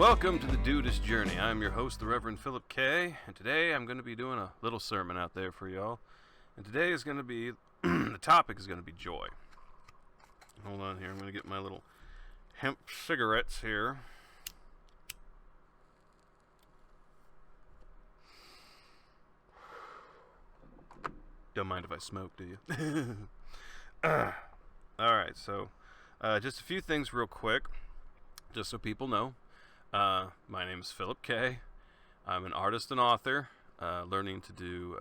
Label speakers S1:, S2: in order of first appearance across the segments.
S1: Welcome to the Dudeist Journey. I'm your host, the Rev Phillip K, and today I'm going to be doing a little sermon out there for y'all. And today is going to be, the topic is going to be joy. Hold on here, I'm going to get my little hemp cigarettes here. Don't mind if I smoke, do you? Alright, so just a few things real quick, just so people know. My name is Phillip K. I'm an artist and author, learning to do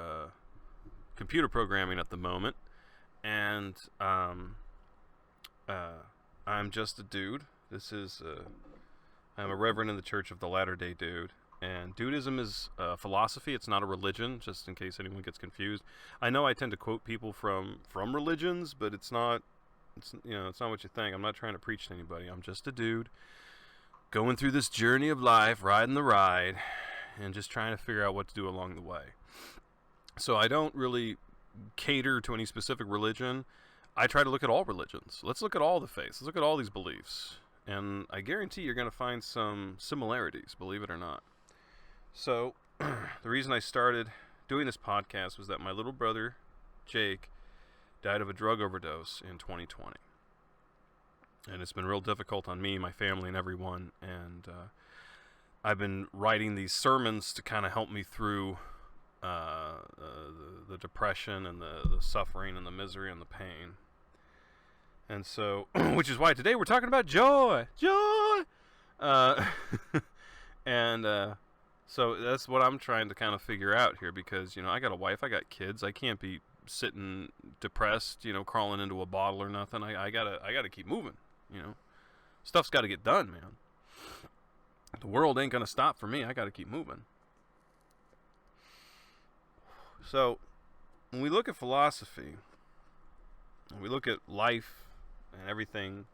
S1: computer programming at the moment, and I'm just a dude. I'm a reverend in the Church of the Latter-day Dude, and Dudeism is philosophy. It's not a religion, just in case anyone gets confused. I know I tend to quote people from religions, but it's not what you think. I'm not trying to preach to anybody. I'm just a dude going through this journey of life, riding the ride, and just trying to figure out what to do along the way. So I don't really cater to any specific religion. I try to look at all religions. Let's look at all the faiths. Let's look at all these beliefs. And I guarantee you're going to find some similarities, believe it or not. So the reason I started doing this podcast was that my little brother, Jake, died of a drug overdose in 2020. And it's been real difficult on me, my family, and everyone. And I've been writing these sermons to kind of help me through the depression and the suffering and the misery and the pain. And so, which is why today we're talking about joy. Joy! So that's what I'm trying to kind of figure out here, because, I got a wife, I got kids. I can't be sitting depressed, crawling into a bottle or nothing. I gotta keep moving. Stuff's got to get done, man. The world ain't gonna stop for me. I got to keep moving. So, when we look at philosophy, when we look at life and everything,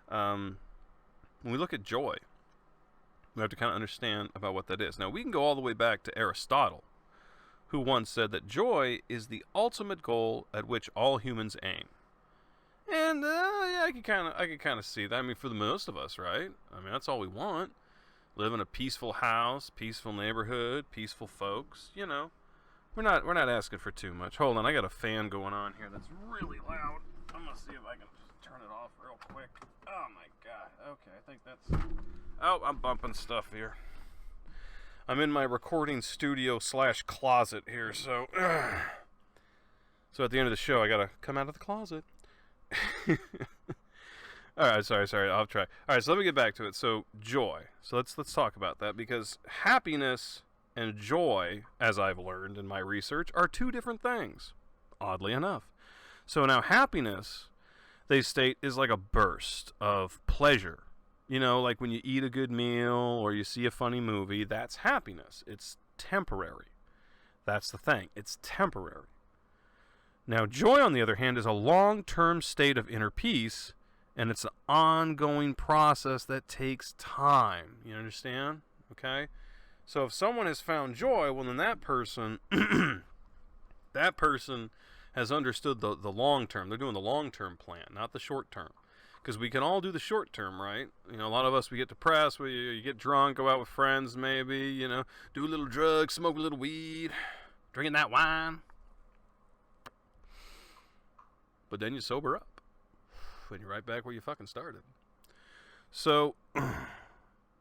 S1: when we look at joy, we have to kind of understand about what that is. Now, we can go all the way back to Aristotle, who once said that joy is the ultimate goal at which all humans aim. And yeah, I could kind of see that. I mean, for the most of us, right? I mean, that's all we want. Live in a peaceful house, peaceful neighborhood, peaceful folks. We're not asking for too much. Hold on, I got a fan going on here that's really loud. I'm gonna see if I can just turn it off real quick. Oh my god. Okay, I think that's. Oh, I'm bumping stuff here. I'm in my recording studio / closet here, so. So at the end of the show, I gotta come out of the closet. Alright, sorry, I'll try. Alright, so let me get back to it. So, joy. So let's talk about that, because happiness and joy, as I've learned in my research, are two different things, oddly enough. So now happiness, they state, is like a burst of pleasure. Like when you eat a good meal or you see a funny movie, that's happiness. It's temporary. That's the thing. It's temporary. Now, joy, on the other hand, is a long-term state of inner peace, and it's an ongoing process that takes time. You understand? Okay? So if someone has found joy, well, then that person has understood the long term. They're doing the long-term plan, not the short-term. Because we can all do the short-term, right? A lot of us, we get depressed, you get drunk, go out with friends maybe, do a little drugs, smoke a little weed, drinking that wine. But then you sober up, and you're right back where you fucking started. So,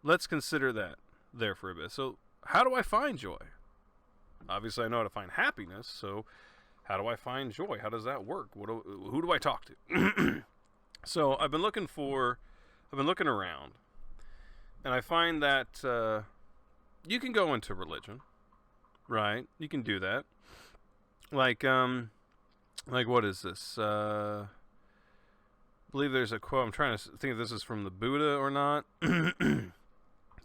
S1: let's consider that there for a bit. So, how do I find joy? Obviously, I know how to find happiness, so how do I find joy? How does that work? Who do I talk to? So, I've been looking around, and I find that you can go into religion, right? You can do that. Like, what is this? I believe there's a quote. I'm trying to think if this is from the Buddha or not.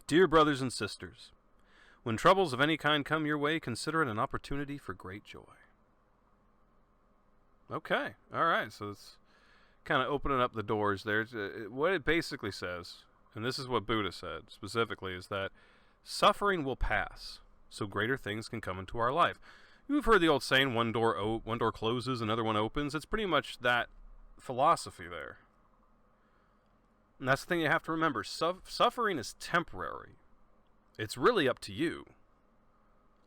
S1: Dear brothers and sisters, when troubles of any kind come your way, consider it an opportunity for great joy. Okay, all right. So it's kind of opening up the doors there. What it basically says, and this is what Buddha said specifically, is that suffering will pass, so greater things can come into our life. You've heard the old saying, one door closes, another one opens. It's pretty much that philosophy there. And that's the thing you have to remember. Suffering is temporary. It's really up to you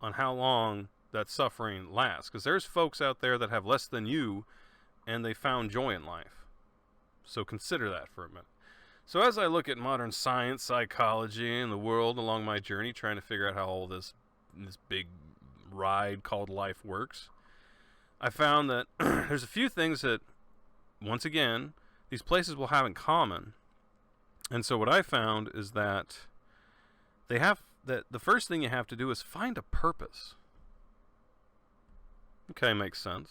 S1: on how long that suffering lasts. Because there's folks out there that have less than you, and they found joy in life. So consider that for a minute. So as I look at modern science, psychology, and the world along my journey, trying to figure out how all this big ride called life works, I found that there's a few things that, once again, these places will have in common. And so what I found is that the first thing you have to do is find a purpose. Okay, makes sense.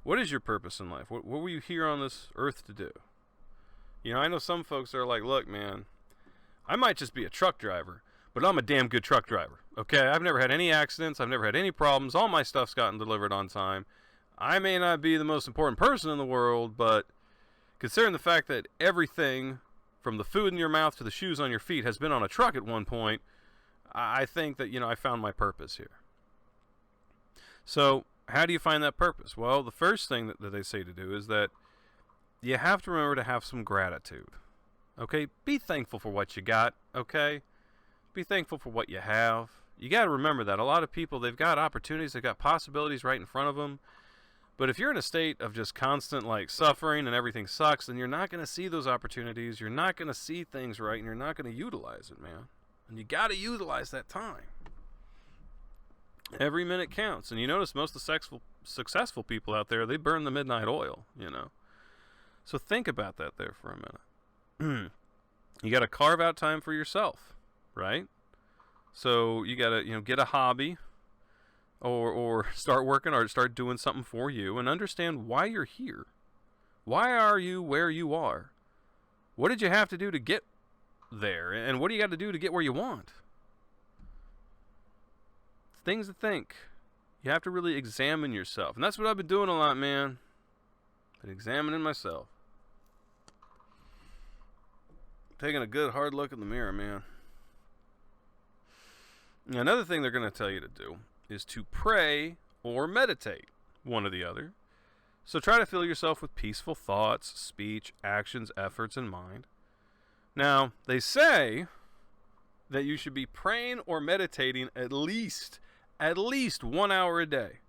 S1: What is your purpose in life? What were you here on this earth to do? You know, I know some folks are like, look, man, I might just be a truck driver, but I'm a damn good truck driver. Okay, I've never had any accidents. I've never had any problems. All my stuff's gotten delivered on time. I may not be the most important person in the world, but considering the fact that everything from the food in your mouth to the shoes on your feet has been on a truck at one point, I think that, I found my purpose here. So how do you find that purpose? Well, the first thing that they say to do is that you have to remember to have some gratitude. Okay? Be thankful for what you got, okay? Be thankful for what you have. You got to remember that. A lot of people, they've got opportunities, they've got possibilities right in front of them. But if you're in a state of just constant, suffering and everything sucks, then you're not going to see those opportunities. You're not going to see things right, and you're not going to utilize it, man. And you got to utilize that time. Every minute counts. And you notice most of the successful people out there, they burn the midnight oil, So think about that there for a minute. You got to carve out time for yourself, right? So you got to, get a hobby or start working or start doing something for you and understand why you're here. Why are you where you are? What did you have to do to get there? And what do you got to do to get where you want? Things to think. You have to really examine yourself. And that's what I've been doing a lot, man. Been examining myself. Taking a good hard look in the mirror, man. Now, another thing they're going to tell you to do is to pray or meditate, one or the other. So try to fill yourself with peaceful thoughts, speech, actions, efforts, and mind. Now, they say that you should be praying or meditating at least 1 hour a day.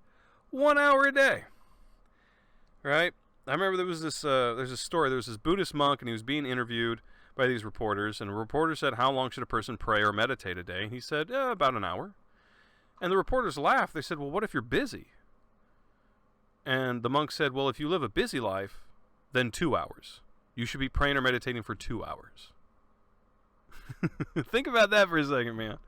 S1: 1 hour a day. Right? I remember there's this story. There was this Buddhist monk, and he was being interviewed by these reporters, and a reporter said, how long should a person pray or meditate a day? And he said, about an hour. And the reporters laughed. They said, well, what if you're busy? And the monk said, well, if you live a busy life, then 2 hours. You should be praying or meditating for 2 hours. Think about that for a second, man.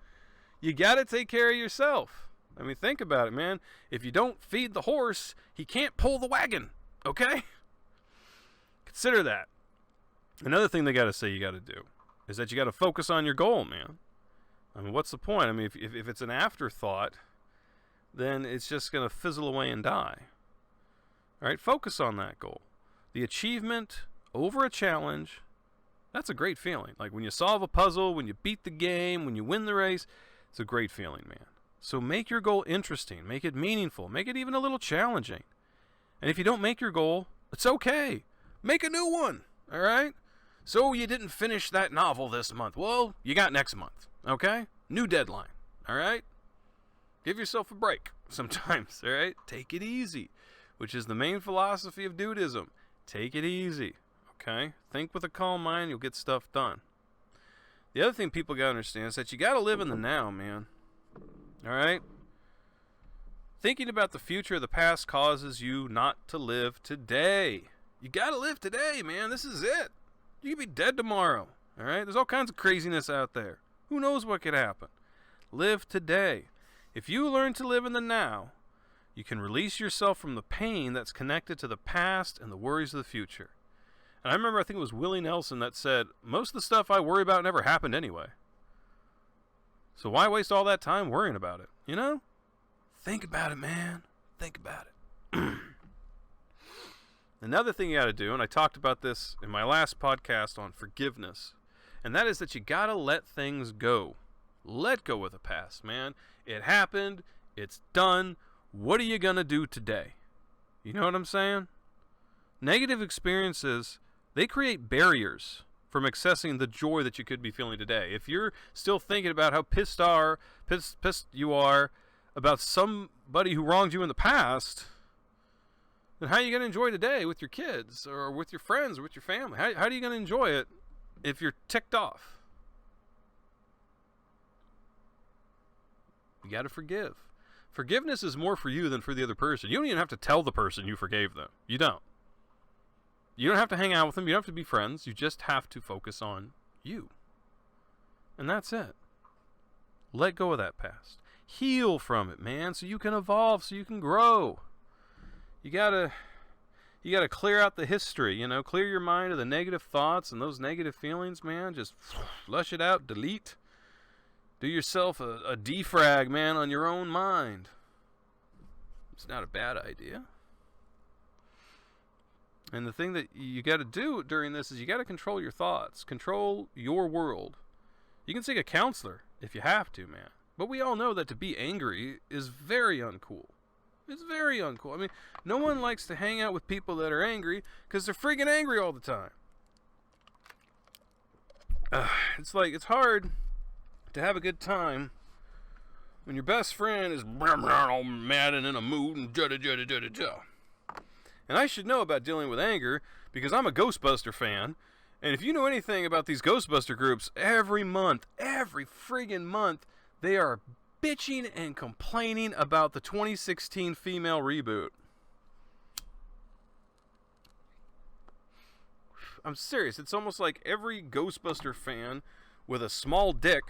S1: You got to take care of yourself. I mean, think about it, man. If you don't feed the horse, he can't pull the wagon, okay? Consider that. Another thing they got to say you got to do is that you got to focus on your goal, man. I mean, what's the point? I mean, if it's an afterthought, then it's just going to fizzle away and die. All right, focus on that goal. The achievement over a challenge, that's a great feeling. Like when you solve a puzzle, when you beat the game, when you win the race, it's a great feeling, man. So make your goal interesting. Make it meaningful. Make it even a little challenging. And if you don't make your goal, it's okay. Make a new one, all right? So you didn't finish that novel this month. Well, you got next month, okay? New deadline, all right? Give yourself a break sometimes, all right? Take it easy, which is the main philosophy of Dudeism. Take it easy, okay? Think with a calm mind, you'll get stuff done. The other thing people got to understand is that you got to live in the now, man, all right? Thinking about the future or the past causes you not to live today. You got to live today, man. This is it. You could be dead tomorrow, all right? There's all kinds of craziness out there. Who knows what could happen? Live today. If you learn to live in the now, you can release yourself from the pain that's connected to the past and the worries of the future. And I remember, I think it was Willie Nelson that said, most of the stuff I worry about never happened anyway. So why waste all that time worrying about it, you know? Think about it, man. Think about it. Another thing you got to do, and I talked about this in my last podcast on forgiveness, and that is that you got to let things go. Let go of the past, man. It happened. It's done. What are you going to do today? You know what I'm saying? Negative experiences, they create barriers from accessing the joy that you could be feeling today. If you're still thinking about how pissed you are about somebody who wronged you in the past, then how are you going to enjoy today with your kids or with your friends or with your family? How are you going to enjoy it if you're ticked off? You got to forgive. Forgiveness is more for you than for the other person. You don't even have to tell the person you forgave them. You don't. You don't have to hang out with them. You don't have to be friends. You just have to focus on you. And that's it. Let go of that past. Heal from it, man, so you can evolve, so you can grow. You gotta clear out the history, you know, clear your mind of the negative thoughts and those negative feelings, man. Just flush it out, delete. Do yourself a defrag, man, on your own mind. It's not a bad idea. And the thing that you got to do during this is you got to control your thoughts. Control your world. You can seek a counselor if you have to, man. But we all know that to be angry is very uncool. It's very uncool. I mean, no one likes to hang out with people that are angry because they're freaking angry all the time. It's like, it's hard to have a good time when your best friend is all mad and in a mood and judda. And I should know about dealing with anger because I'm a Ghostbuster fan. And if you know anything about these Ghostbuster groups, every friggin' month, they are bitching and complaining about the 2016 female reboot. I'm serious. It's almost like every Ghostbuster fan with a small dick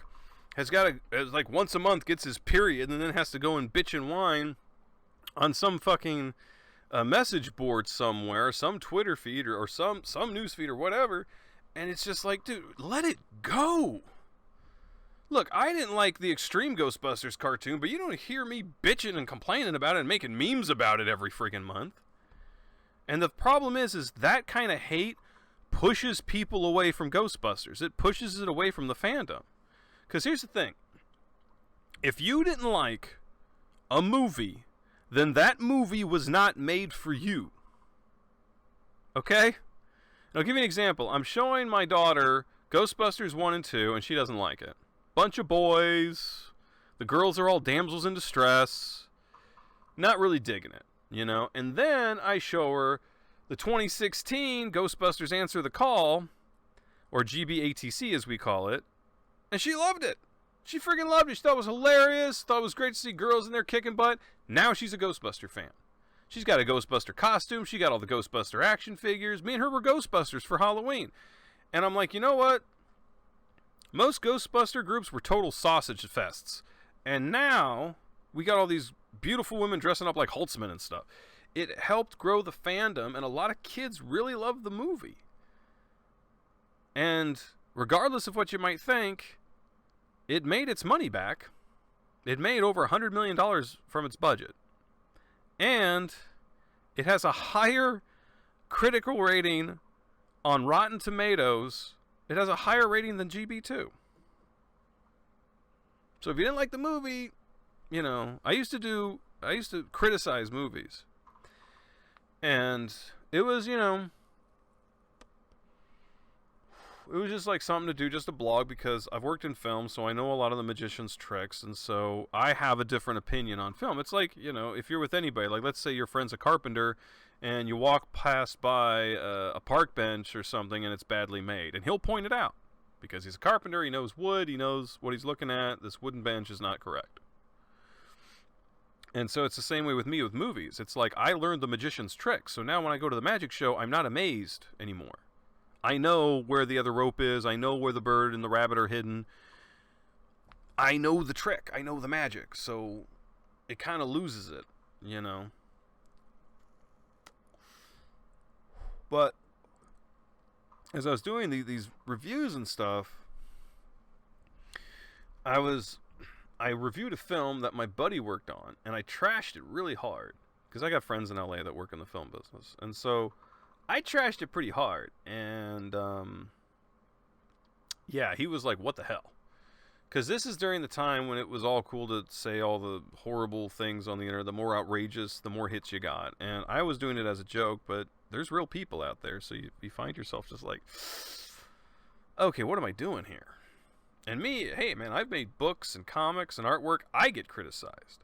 S1: has got like once a month gets his period and then has to go and bitch and whine on some fucking message board somewhere, some Twitter feed or some news feed or whatever. And it's just like, dude, let it go. Look, I didn't like the Extreme Ghostbusters cartoon, but you don't hear me bitching and complaining about it and making memes about it every friggin' month. And the problem is that kind of hate pushes people away from Ghostbusters. It pushes it away from the fandom. Because here's the thing. If you didn't like a movie, then that movie was not made for you. Okay? And I'll give you an example. I'm showing my daughter Ghostbusters 1 and 2, and she doesn't like it. Bunch of boys. The girls are all damsels in distress. Not really digging it, you know? And then I show her the 2016 Ghostbusters Answer the Call, or GBATC as we call it, and she loved it. She freaking loved it. She thought it was hilarious. Thought it was great to see girls in there kicking butt. Now she's a Ghostbuster fan. She's got a Ghostbuster costume. She got all the Ghostbuster action figures. Me and her were Ghostbusters for Halloween. And I'm like, you know what? Most Ghostbuster groups were total sausage fests. And now we got all these beautiful women dressing up like Holtzman and stuff. It helped grow the fandom, and a lot of kids really loved the movie. And regardless of what you might think, it made its money back. It made over $100 million from its budget. And it has a higher critical rating on Rotten Tomatoes. It has a higher rating than GB2. So if you didn't like the movie, you know, I used to criticize movies. And it was, you know, it was just like something to do, just a blog, because I've worked in film, so I know a lot of the magician's tricks, and so I have a different opinion on film. It's like, you know, if you're with anybody, like let's say your friend's a carpenter, and you walk past by a park bench or something, and it's badly made, and he'll point it out, because he's a carpenter, he knows wood, he knows what he's looking at, this wooden bench is not correct. And so it's the same way with me with movies. It's like I learned the magician's trick, so now when I go to the magic show, I'm not amazed anymore. I know where the other rope is. I know where the bird and the rabbit are hidden. I know the trick. I know the magic. So it kind of loses it, you know. But as I was doing these reviews and stuff, I reviewed a film that my buddy worked on, and I trashed it really hard because I got friends in LA that work in the film business. And so I trashed it pretty hard, and yeah, he was like, what the hell? Because this is during the time when it was all cool to say all the horrible things on the internet. The more outrageous, the more hits you got. And I was doing it as a joke, but there's real people out there, so you find yourself just like, okay, what am I doing here? And me, hey man, I've made books and comics and artwork. I get criticized.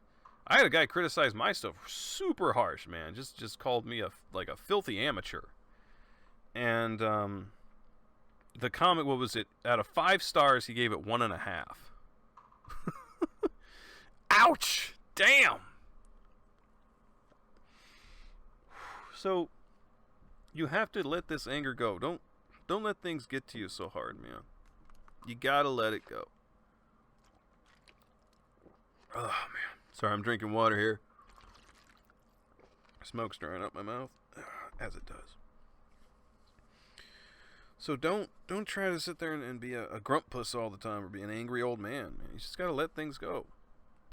S1: I had a guy criticize my stuff super harsh, man. Just called me a filthy amateur. And the comic, what was it? Out of 5 stars, he gave it 1.5. Ouch! Damn! So, you have to let this anger go. Don't let things get to you so hard, man. You gotta let it go. Oh, man. Sorry, I'm drinking water here. Smoke's drying up my mouth, as it does. So don't try to sit there and be a grump puss all the time or be an angry old man. You just gotta let things go.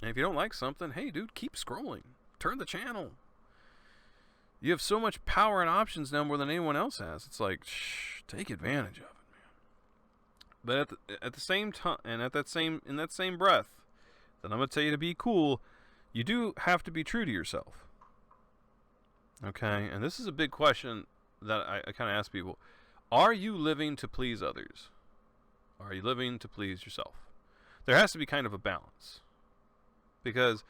S1: And if you don't like something, hey, dude, keep scrolling. Turn the channel. You have so much power and options now more than anyone else has. It's like, take advantage of it, man. But at the same time, and in that same breath, that I'm gonna tell you to be cool, you do have to be true to yourself. Okay, and this is a big question that I kind of ask people. Are you living to please others? Are you living to please yourself? There has to be kind of a balance. Because,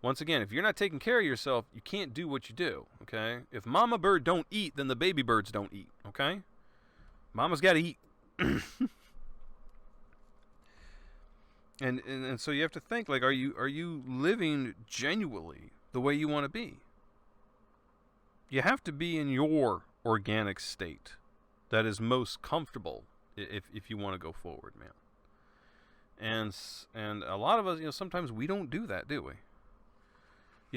S1: once again, if you're not taking care of yourself, you can't do what you do, okay? If mama bird don't eat, then the baby birds don't eat, okay? Mama's got to eat. And so you have to think, like, are you living genuinely the way you want to be? You have to be in your organic state that is most comfortable if you want to go forward, man. And a lot of us, sometimes we don't do that, do we?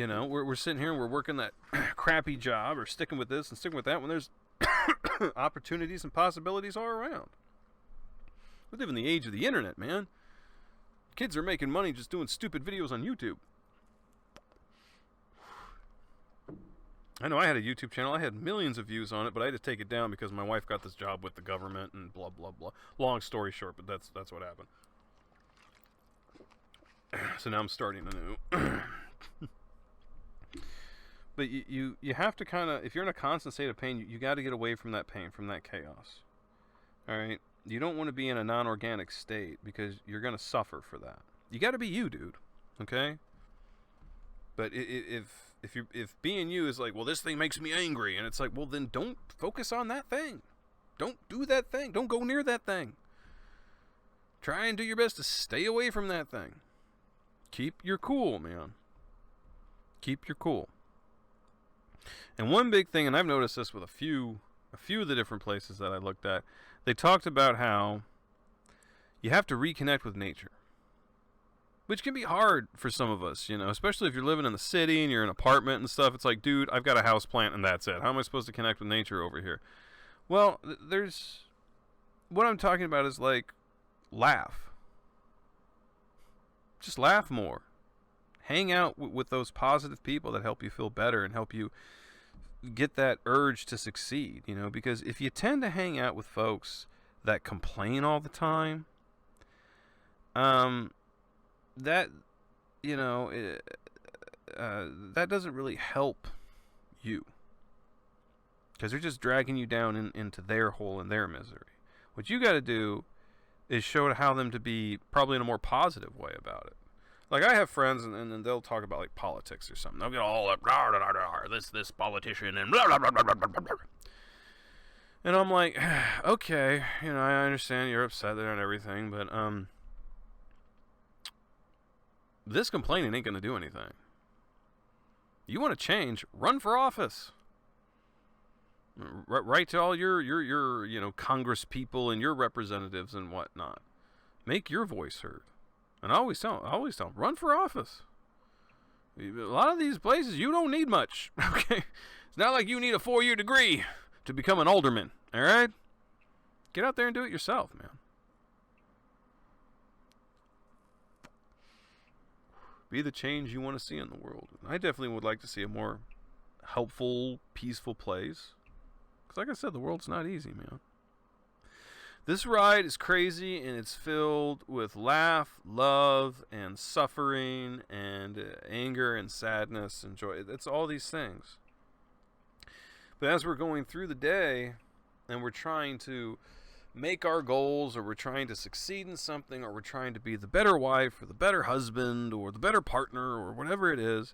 S1: We're sitting here and we're working that crappy job or sticking with this and sticking with that when there's opportunities and possibilities all around. We live in the age of the internet, man. Kids are making money just doing stupid videos on YouTube. I know I had a YouTube channel. I had millions of views on it, but I had to take it down because my wife got this job with the government and blah, blah, blah. Long story short, but that's what happened. So now I'm starting anew. But you have to kind of, if you're in a constant state of pain, you got to get away from that pain, from that chaos. All right? You don't want to be in a non-organic state because you're going to suffer for that. You got to be you, dude. Okay? But if being you is like, well, this thing makes me angry, and it's like, well, then don't focus on that thing. Don't do that thing. Don't go near that thing. Try and do your best to stay away from that thing. Keep your cool, man. Keep your cool. And one big thing, and I've noticed this with a few of the different places that I looked at, they talked about how you have to reconnect with nature. Which can be hard for some of us, especially if you're living in the city and you're in an apartment and stuff. It's like, dude, I've got a house plant and that's it. How am I supposed to connect with nature over here? Well, what I'm talking about is like, laugh. Just laugh more. Hang out with those positive people that help you feel better and help you get that urge to succeed, because if you tend to hang out with folks that complain all the time, that doesn't really help you, because they're just dragging you down into their hole and their misery. What you got to do is show how them to be probably in a more positive way about it. Like, I have friends, and they'll talk about, like, politics or something. They'll get all up, blah, blah, blah, blah, this politician, and blah, blah, blah, blah, blah, blah, blah. And I'm like, okay, I understand you're upset there and everything, but, this complaining ain't going to do anything. You want to change, run for office. Write to all your Congress people and your representatives and whatnot. Make your voice heard. And I always tell them, run for office. A lot of these places, you don't need much. Okay? It's not like you need a 4-year degree to become an alderman. All right? Get out there and do it yourself, man. Be the change you want to see in the world. I definitely would like to see a more helpful, peaceful place. Because like I said, the world's not easy, man. This ride is crazy, and it's filled with laugh, love, and suffering, and anger, and sadness, and joy. It's all these things. But as we're going through the day, and we're trying to make our goals, or we're trying to succeed in something, or we're trying to be the better wife or the better husband or the better partner or whatever it is,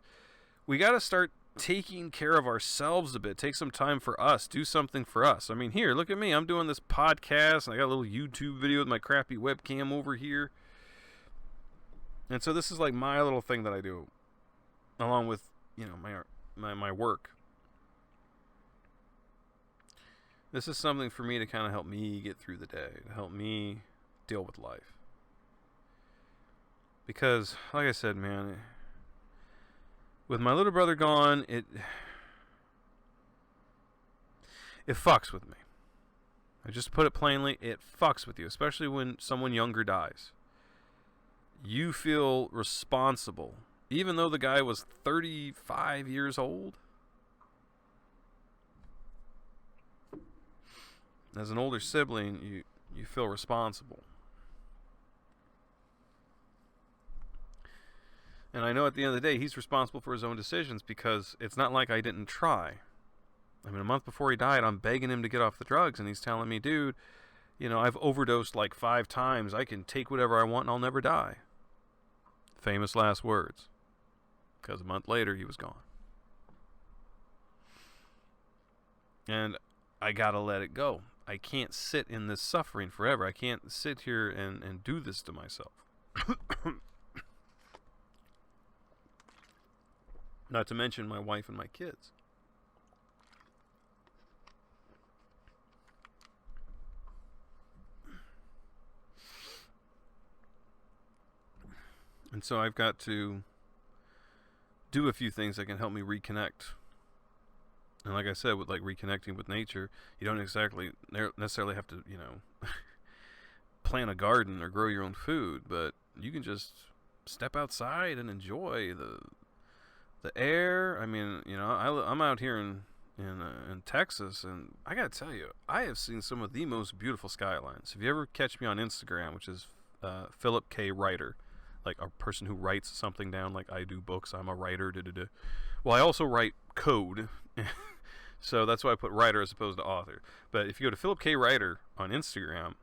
S1: we got to start taking care of ourselves a bit. Take some time for us. Do something for us. I mean, here, look at me. I'm doing this podcast, and I got a little YouTube video with my crappy webcam over here. And so this is like my little thing that I do, along with, you know, my work. This is something for me to kind of help me get through the day, to help me deal with life. Because, like I said, man, with my little brother gone, it fucks with me. I just put it plainly, it fucks with you, especially when someone younger dies. You feel responsible, even though the guy was 35 years old. As an older sibling, you feel responsible. And I know at the end of the day, he's responsible for his own decisions, because it's not like I didn't try. I mean, a month before he died, I'm begging him to get off the drugs, and he's telling me, dude, you know, I've overdosed like 5 times. I can take whatever I want and I'll never die. Famous last words. Because a month later, he was gone. And I gotta let it go. I can't sit in this suffering forever. I can't sit here and do this to myself. Not to mention my wife and my kids. And so I've got to do a few things that can help me reconnect. And like I said, with like reconnecting with nature, you don't exactly necessarily have to, you know, plant a garden or grow your own food, but you can just step outside and enjoy the air. I mean, you know, I'm out here in Texas, and I gotta tell you, I have seen some of the most beautiful skylines. If you ever catch me on Instagram, which is Phillip K writer, like a person who writes something down, like I do books, I'm a writer. Well, I also write code. So that's why I put writer as opposed to author. But if you go to Phillip K Writer on Instagram,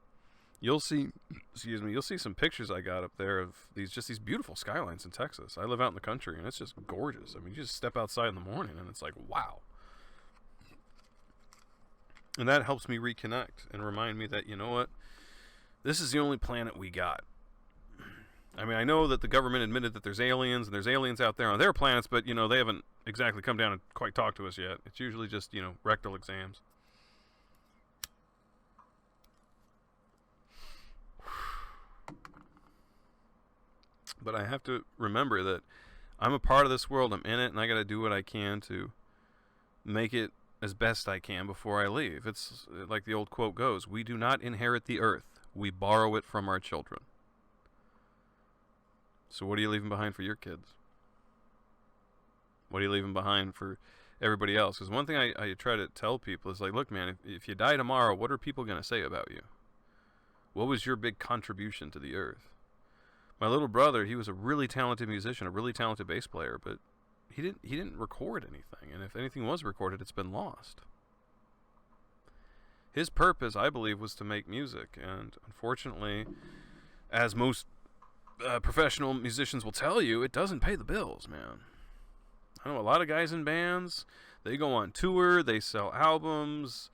S1: you'll see some pictures I got up there of these beautiful skylines in Texas. I live out in the country, and it's just gorgeous. I mean, you just step outside in the morning, and it's like, wow. And that helps me reconnect and remind me that, you know what, this is the only planet we got. I mean, I know that the government admitted that there's aliens, and there's aliens out there on their planets, but, you know, they haven't exactly come down and quite talked to us yet. It's usually just, you know, rectal exams. But I have to remember that I'm a part of this world, I'm in it, and I got to do what I can to make it as best I can before I leave. It's like the old quote goes, we do not inherit the earth, we borrow it from our children. So what are you leaving behind for your kids? What are you leaving behind for everybody else? Because one thing I try to tell people is like, look, man, if you die tomorrow, what are people going to say about you? What was your big contribution to the earth? My little brother, he was a really talented musician, a really talented bass player, but he didn't record anything. And if anything was recorded, it's been lost. His purpose, I believe, was to make music. And unfortunately, as most professional musicians will tell you, it doesn't pay the bills, man. I know a lot of guys in bands, they go on tour, they sell albums,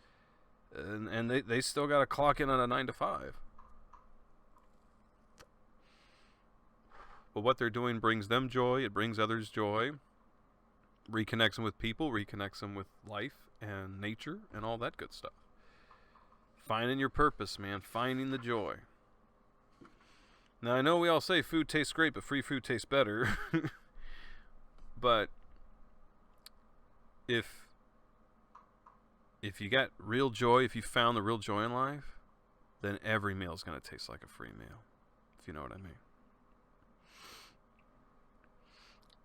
S1: and they still got to clock in on a 9 to 5. But what they're doing brings them joy, it brings others joy, reconnects them with people, reconnects them with life and nature and all that good stuff. Finding your purpose, man, finding the joy. Now, I know we all say food tastes great, but free food tastes better. But if you got real joy, if you found the real joy in life, then every meal is going to taste like a free meal, if you know what I mean.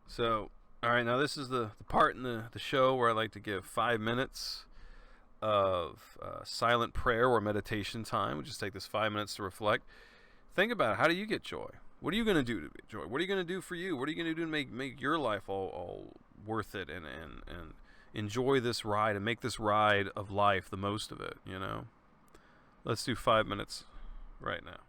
S1: So, all right, now this is the part in the show where I like to give 5 minutes of silent prayer or meditation time. We'll just take this 5 minutes to reflect. Think about it. How do you get joy? What are you going to do to get joy? What are you going to do for you? What are you going to do to make your life all worth it and enjoy this ride and make this ride of life the most of it, you know? Let's do 5 minutes right now.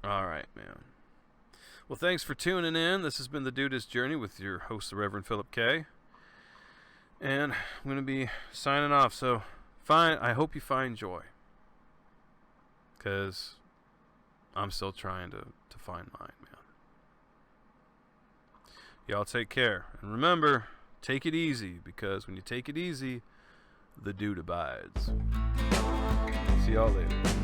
S1: All right, man. Well, thanks for tuning in. This has been the Dudeist Journey with your host, the Rev Phillip K. And I'm going to be signing off. So, I hope you find joy. Because I'm still trying to find mine, man. Y'all take care. And remember, take it easy. Because when you take it easy, the dude abides. See y'all later.